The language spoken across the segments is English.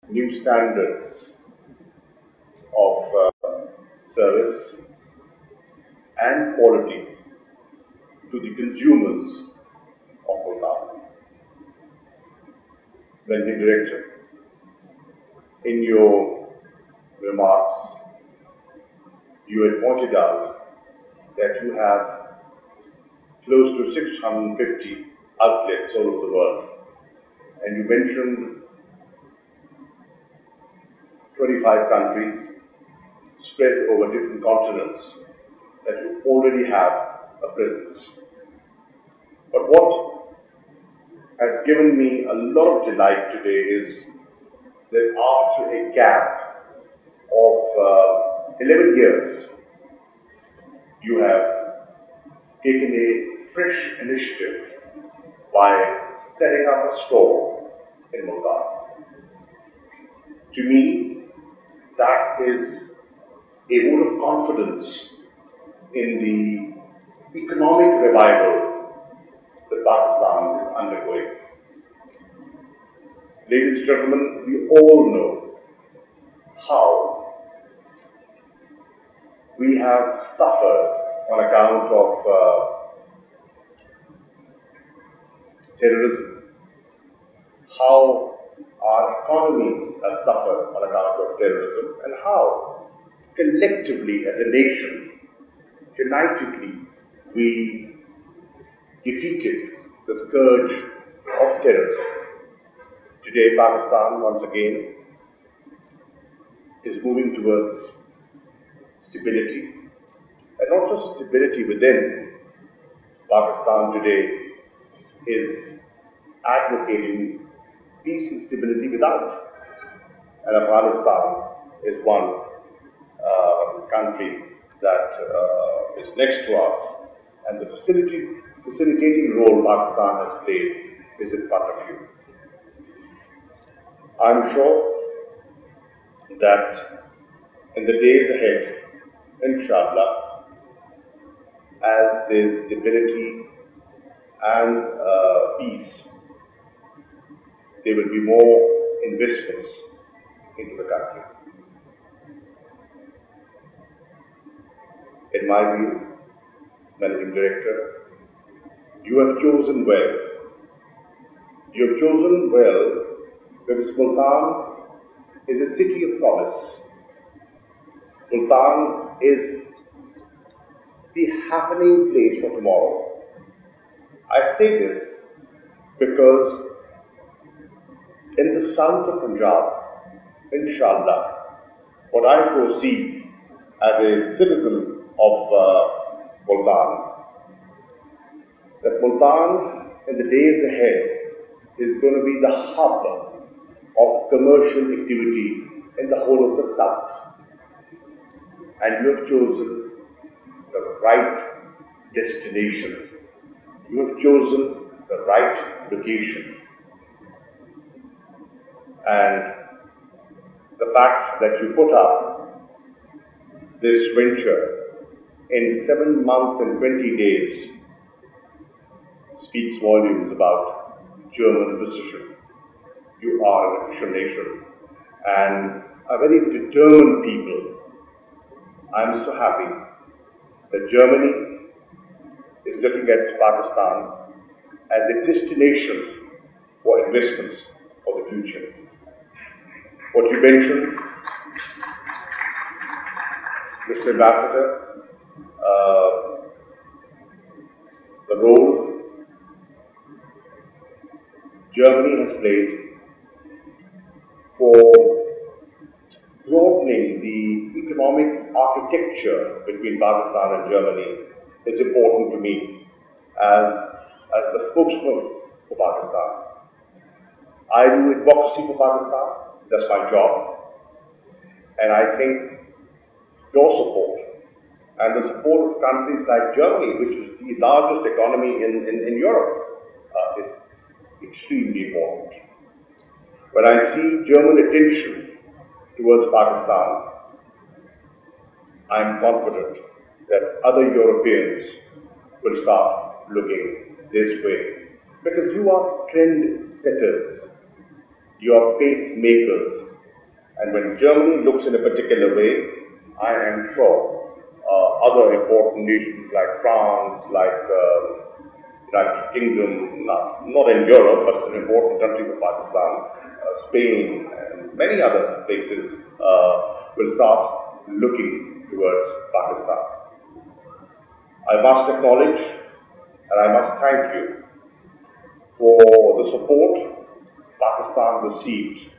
new standards of service and quality to the consumers of Bhutan. Managing Director, in your remarks, you had pointed out that you have close to 650 outlets all over the world, and you mentioned 25 countries spread over different continents that you already have a presence. But what has given me a lot of delight today is that after a gap of 11 years, you have taken a fresh initiative by setting up a store in Bhutan. To me, that is a vote of confidence in the economic revival that Pakistan is undergoing. Ladies and gentlemen, we all know how we have suffered on account of terrorism, how our economy has suffered on account of terrorism, and how collectively as a nation, unitedly, we defeated the scourge of terrorism. Today, Pakistan, once again, is moving towards stability, and not just stability within. Pakistan today is advocating peace and stability without. And Afghanistan is one country that is next to us, and the facilitating role Pakistan has played is in front of you. I'm sure that in the days ahead, inshallah, as there's stability and peace, there will be more investments into the country. In my view, Managing Director, you have chosen well. You have chosen well because Multan is a city of promise. Multan is the happening place for tomorrow. I say this because in the south of Punjab, inshallah, what I foresee as a citizen of Multan, that Multan in the days ahead is going to be the hub of commercial activity in the whole of the south. And you have chosen the right destination. You have chosen the right location. And the fact that you put up this venture in 7 months and 20 days speaks volumes about German precision. You are an official nation and a very determined people. I am so happy that Germany is looking at Pakistan as a destination for investments for the future. What you mentioned, Mr. Ambassador, the role Germany has played for broadening the economic architecture between Pakistan and Germany is important to me as the spokesman for Pakistan. I do advocacy for Pakistan, that's my job, and I think your support and the support of countries like Germany, which is the largest economy in Europe, is extremely important. When I see German attention towards Pakistan, I am confident that other Europeans will start looking this way. Because you are trend setters, you are pacemakers And when Germany looks in a particular way, I am sure other important nations like France, like United Kingdom, not in Europe, but an important country for Pakistan, Spain, and many other places will start looking towards Pakistan. I must acknowledge and I must thank you for the support Pakistan received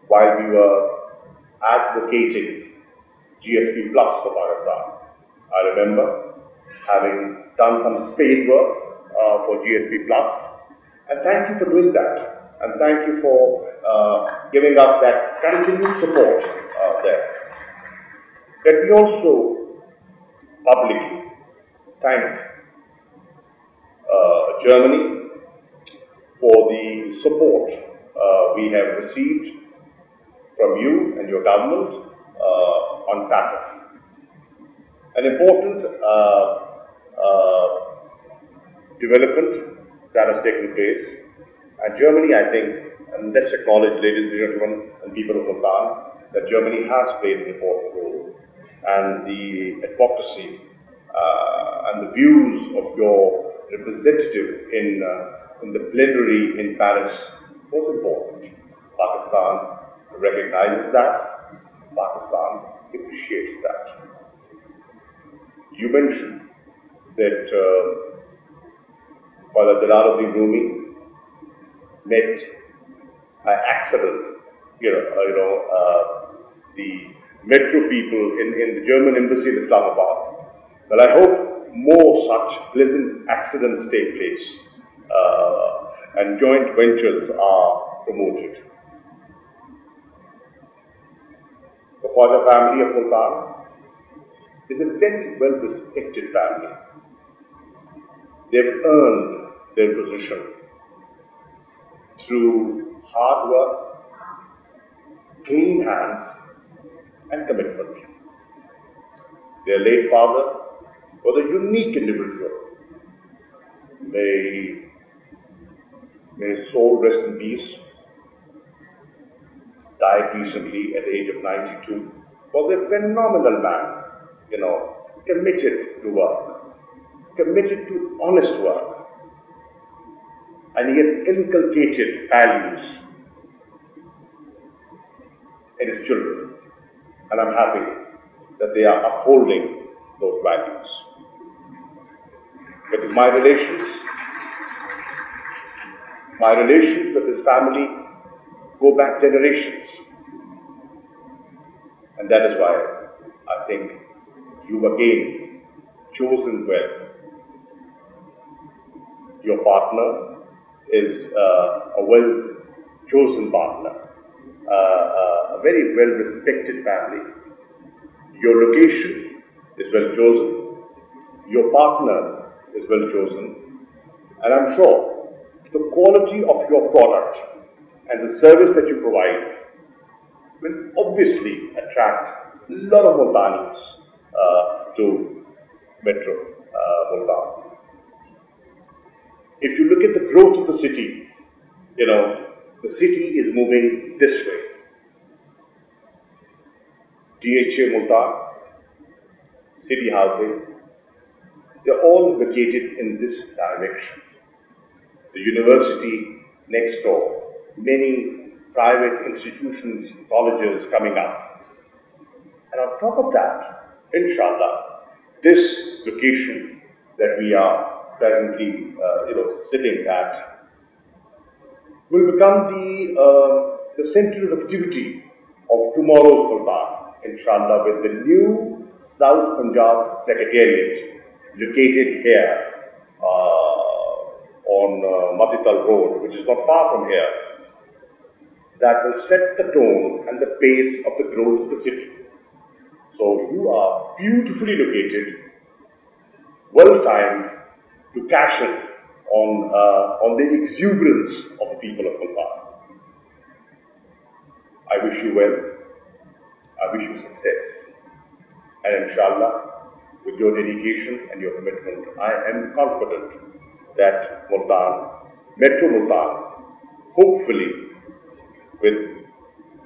while we were advocating GSP Plus for Pakistan. I remember having done some spade work for GSP Plus, and thank you for doing that, and thank you for giving us that continued support there. Let me also publicly thank Germany for the support we have received from you and your government on FATF. An important development that has taken place, and Germany, I think, and let's acknowledge, ladies and gentlemen, and people of Multan, that Germany has played an important role, and the advocacy and the views of your representative in the plenary in Paris was important. Pakistan recognizes that. Pakistan appreciates that. You mentioned that Father Jalaluddin Rumi met by accident, the metro people in the German embassy in Islamabad. Well, I hope more such pleasant accidents take place and joint ventures are promoted. The Khwaja family of Multan is a very well-respected family. They've earned their position through hard work, clean hands, and commitment. Their late father was a unique individual. May his soul rest in peace. Died recently at the age of 92. Was a phenomenal man, committed to work, committed to honest work. And he has inculcated values in his children. And I'm happy that they are upholding those values. But my relations with his family go back generations. And that is why I think you've again chosen well. Your partner is a well-chosen partner, a very well-respected family. Your location is well chosen. Your partner is well chosen. And I'm sure the quality of your product and the service that you provide will obviously attract a lot of Multanis to Metro Multan. If you look at the growth of the city, the city is moving this way. DHA Multan, city housing, they're all located in this direction. The university next door, many private institutions, colleges coming up. And on top of that, inshallah, this location that we are presently, sitting at, will become the center of activity of tomorrow's Multan, inshallah, with the new South Punjab Secretariat located here on Matital Road, which is not far from here. That will set the tone and the pace of the growth of the city. So you are beautifully located, well timed to cash in on the exuberance of the people of Multan. I wish you well. I wish you success. And inshallah, with your dedication and your commitment, I am confident that Multan, Metro Multan, hopefully with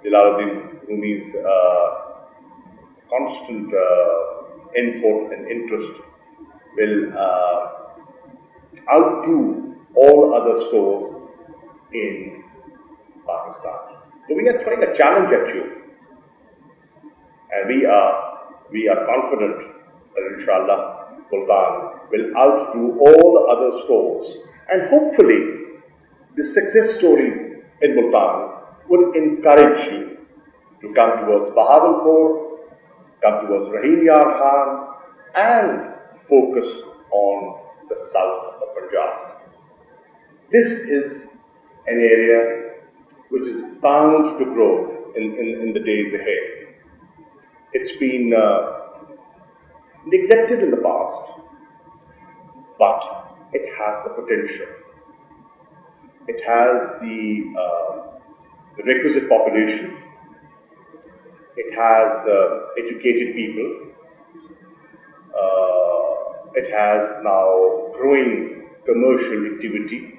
Jalaluddin Rumi's constant input and interest, will outdo all other stores in Pakistan. So we are throwing a challenge at you, and we are confident that inshallah Multan will outdo all the other stores, and hopefully this success story in Multan would encourage you to come towards Bahawalpur, come towards Rahim Yar Khan, and focus on the south of Punjab. This is an area which is bound to grow in the days ahead. It's been neglected in the past, but it has the potential. It has the requisite population. It has educated people. It has now growing commercial activity.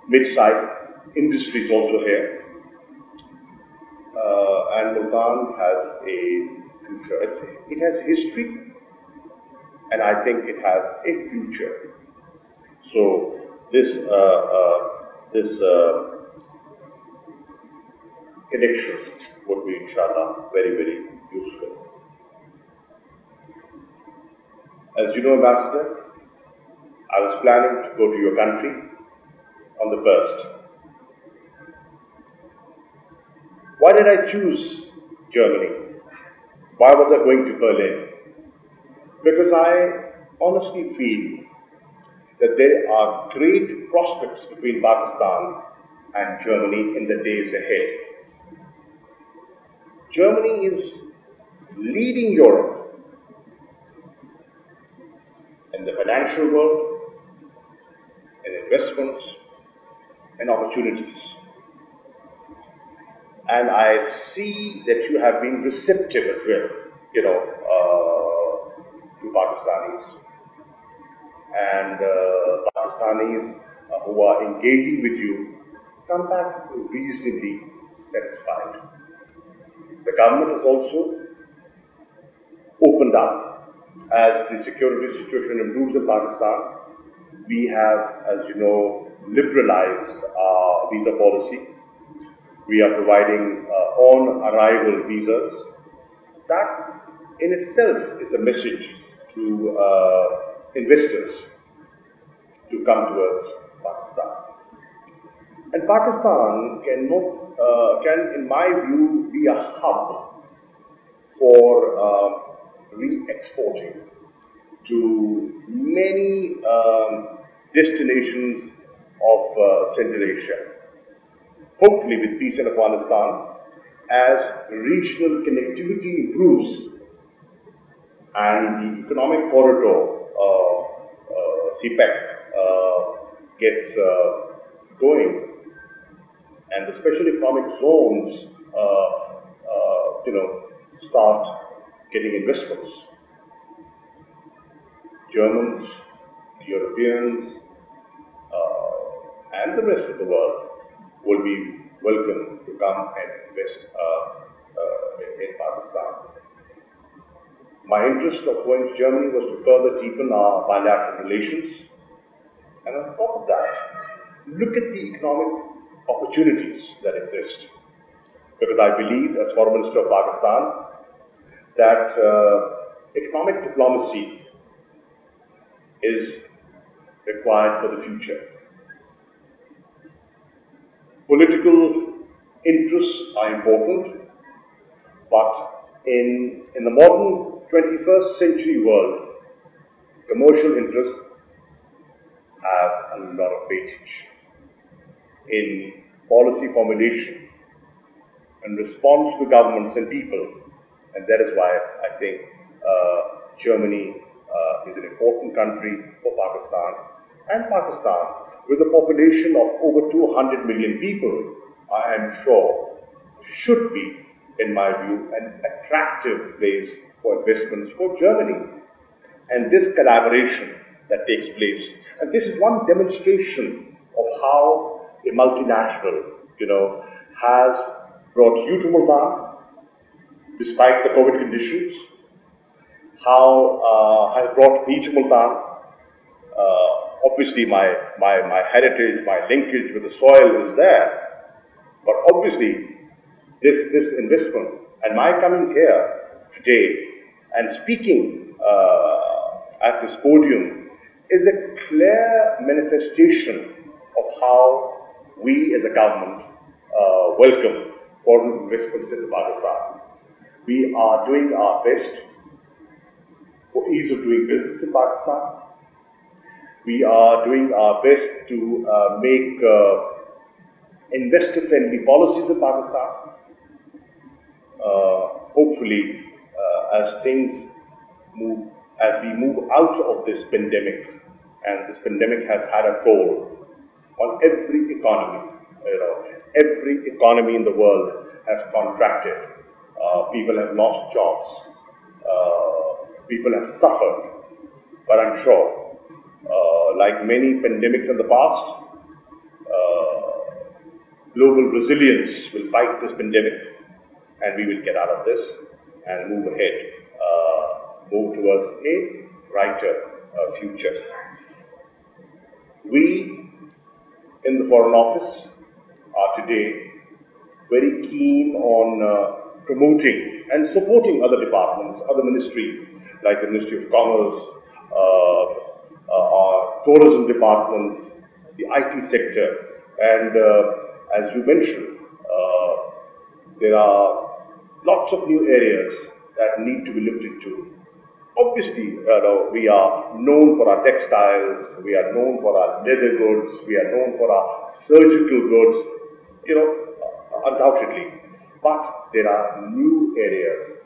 Mid-sized industries also here. And Multan has a future. It has history, and I think it has a future. So this connection would be, inshallah, very, very useful. As you know, Ambassador, I was planning to go to your country on the 1st. Why did I choose Germany? Why was I going to Berlin? Because I honestly feel that there are great prospects between Pakistan and Germany in the days ahead. Germany is leading Europe in the financial world, in investments, and opportunities. And I see that you have been receptive as well, to Pakistanis. And Pakistanis who are engaging with you come back reasonably satisfied. The government has also opened up. As the security situation improves in Pakistan, we have, as you know, liberalized our visa policy. We are providing on-arrival visas. That in itself is a message to investors to come towards Pakistan. And Pakistan can, in my view, be a hub for re-exporting to many destinations of Central Asia. Hopefully, with peace in Afghanistan, as regional connectivity improves and the economic corridor, CPEC, gets going, and the special economic zones, start getting investments. Germans, Europeans, and the rest of the world will be welcome to come and invest in Pakistan. My interest of going to Germany was to further deepen our bilateral relations, and on top of that, look at the economic opportunities that exist. Because I believe, as Foreign Minister of Pakistan, that economic diplomacy is required for the future. Political interests are important, but in the modern 21st century world, commercial interests have a lot of weightage in policy formulation and response to governments and people, and that is why I think Germany is an important country for Pakistan, and Pakistan, with a population of over 200 million people, I am sure should be, in my view, an attractive place for investments for Germany. And this collaboration that takes place, and this is one demonstration of how a multinational, has brought you to Multan despite the COVID conditions, how has brought me to Multan. Obviously, my heritage, my linkage with the soil is there, but obviously, this investment and my coming here today and speaking at this podium is a clear manifestation of how we as a government welcome foreign investments into Pakistan. We are doing our best for ease of doing business in Pakistan. We are doing our best to make investor-friendly policies in Pakistan. Hopefully, as we move out of this pandemic, and this pandemic has had a toll on every economy. Every economy in the world has contracted. People have lost jobs. People have suffered. But I'm sure, like many pandemics in the past, global resilience will fight this pandemic, and we will get out of this and move ahead, move towards a brighter future. We in the Foreign Office are today very keen on promoting and supporting other departments, other ministries, like the Ministry of Commerce, our tourism departments, the IT sector, and as you mentioned, there are lots of new areas that need to be looked into. Obviously, we are known for our textiles, we are known for our leather goods, we are known for our surgical goods, undoubtedly. But there are new areas,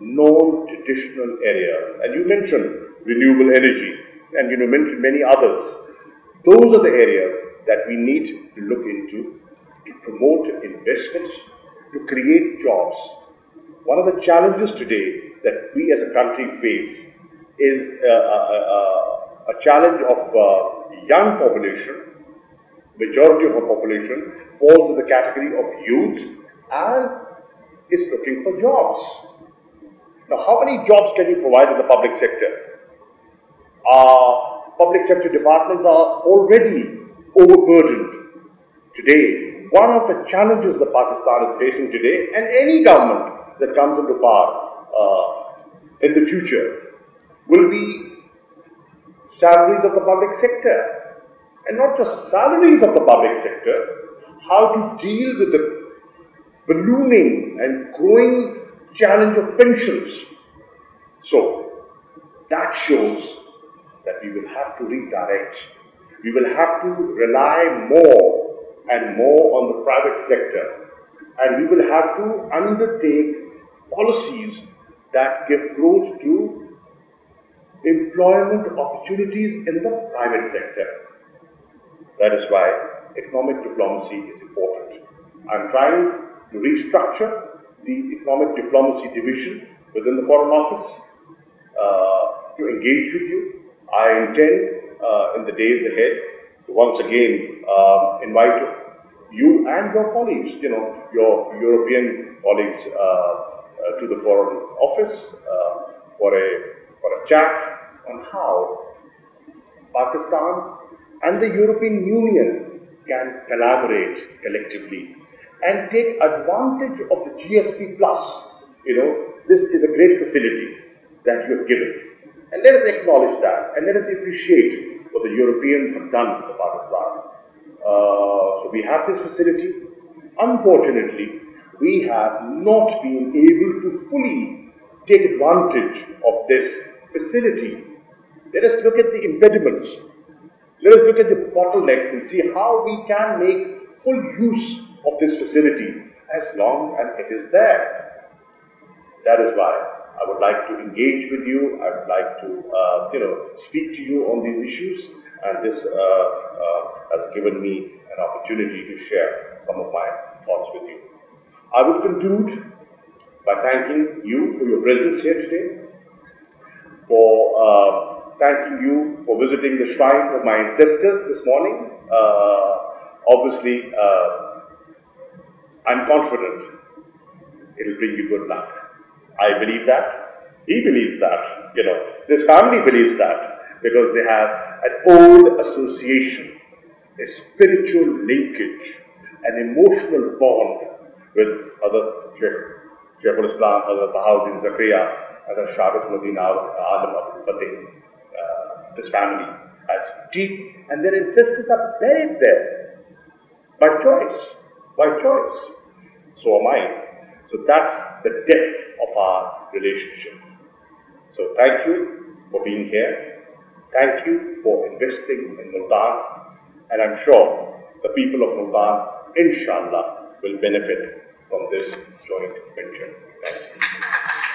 non-traditional areas, and you mentioned renewable energy, and you mentioned many others. Those are the areas that we need to look into to promote investments, to create jobs. One of the challenges today that we as a country face is a challenge of young population. Majority of our population falls in the category of youth and is looking for jobs. Now, how many jobs can you provide in the public sector? Our public sector departments are already overburdened. Today, one of the challenges that Pakistan is facing today, and any government that comes into power in the future, will be salaries of the public sector. And not just salaries of the public sector, how to deal with the ballooning and growing challenge of pensions. So, that shows that we will have to redirect. We will have to rely more and more on the private sector. And we will have to undertake policies that give growth to employment opportunities in the private sector. That is why economic diplomacy is important. I'm trying to restructure the economic diplomacy division within the Foreign Office to engage with you. I intend in the days ahead to once again invite you and your colleagues, your European colleagues to the Foreign Office for a chat on how Pakistan and the European Union can collaborate collectively and take advantage of the GSP Plus. This is a great facility that you have given. And let us acknowledge that and let us appreciate what the Europeans have done for Pakistan. So we have this facility. Unfortunately, we have not been able to fully take advantage of this facility. Let us look at the impediments. Let us look at the bottlenecks and see how we can make full use of this facility as long as it is there. That is why I would like to engage with you. I would like to, speak to you on these issues, and this has given me an opportunity to share some of my thoughts with you. I would conclude by thanking you for your presence here today, for thanking you for visiting the shrine of my ancestors this morning, Obviously, I'm confident it'll bring you good luck. I believe that. He believes that. This family believes that because they have an old association, a spiritual linkage, an emotional bond with other Shaykh al-Islam, Hazrat Bahauddin Zakaria, Hazrat Sharif Madina Alam Abdul Fateh. This family has deep, and their ancestors are buried there by choice. By choice. So am I. So that's the depth of our relationship. So thank you for being here. Thank you for investing in Multan. And I'm sure the people of Multan, inshallah, will benefit from this joint venture. Thank you.